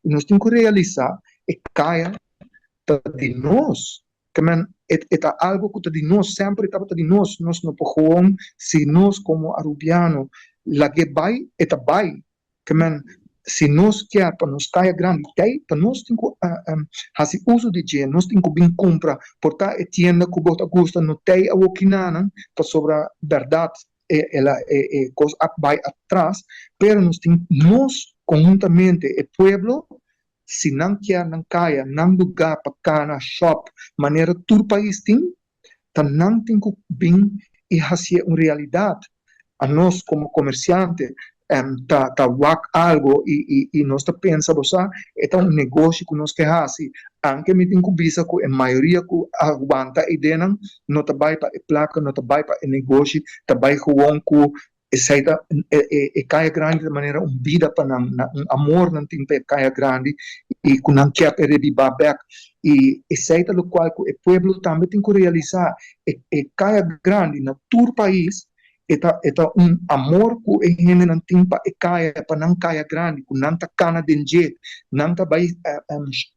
E nós temos que realizar e Caya de nós. Que man, é algo que de nós sempre estava de nós não podemos, se nós como Arubiano, lá que vai, vai. Que man, se nós quer para nós caia grande, para nós temos que fazer uso de dinheiro, nós temos que bem comprar, portar a tienda que você gosta, não tem a okinanan, para sobre a verdade, ela é coisa vai atrás, pero nós conjuntamente, o pueblo, se não quer, não caia, não lugar para cana, shop, maneira todo o país tem, então não tem que bem e fazer uma realidade. A nós, como comerciante, tá algo e nós tá pensando, é um negócio que nós queremos fazer. Anche me tem que visa que a maioria que aguenta a ideia, não tá vai para a placa, não tá vai para o negócio, tá vai com essa caia grande de maneira vida para amor não tem para caia grande e que não quer para biba back e essa é o qual o pueblo também tem que realizar caia grande na todo o país amor que a gente não tem para para não caia grande que não tá cana de jeito não tá vai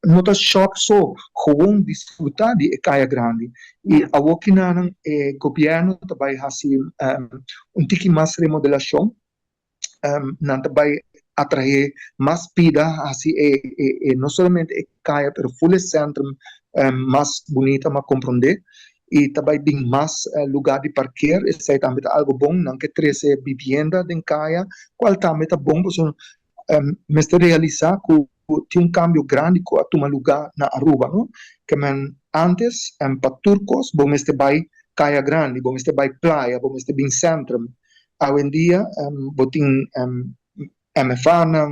não tá shop só gewoon disfrutar de caia grande e a Okinanan governo também fazer tiki mais remodelação não vai atrair mais vida assim não somente caia pero full centro mais bonita mais compreender e também bem mais lugar de parquear isso é também algo bom não que 13 vivienda em caia qual também tá bom porque mester realizar que tem cambio grande que a tomar lugar na Aruba não que antes para turcos bom mester vai caia grande bom mester vai praia bom mester bem centro hoje em dia botin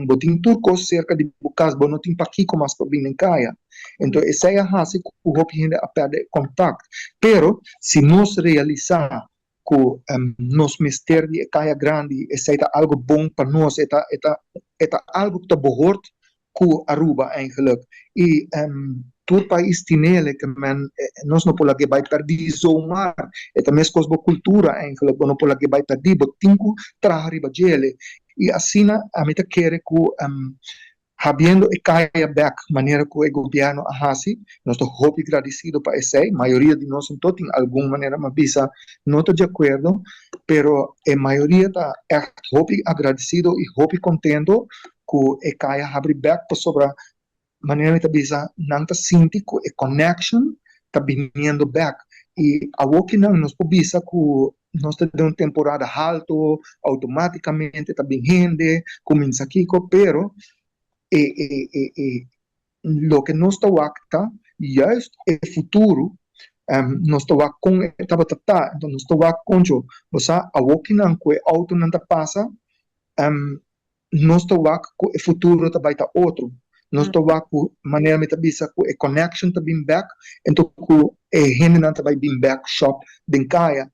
botin turcos cerca de bucas bom não tem para aqui como as para vir em caia então essa é a razão que o hopi ainda a perder contato pero se nós realizar que nos mester de caia grande essa é algo bom para nós é algo que está borrado com Aruba eigenlijk e todo o país tem ele que nós não podemos que vai perder zoomar é também as coisas da cultura eigenlijk não podemos que vai perder mas tem que trazer riba dele e assim a meta quer que havendo e caia back maneira que o governo faz nós estamos muito agradecidos para isso a maioria de nós não tem alguma maneira mas bisa não está de acordo pero a maioria está muito agradecido e muito contento que a caia abre back para sobre maneira que bisa não está sentindo que a connection está vindo back e a que não nos bisa que nós estamos em uma temporada alto automaticamente está bem rende começa aqui pero lo que nós está acta juist o futuro nós está com estava tata então nós está com você a que não que auto não está passa nós está com o futuro também está outro nós está com maneira me bisa que a connection está bem back então que a gente não está bem back shop bem caia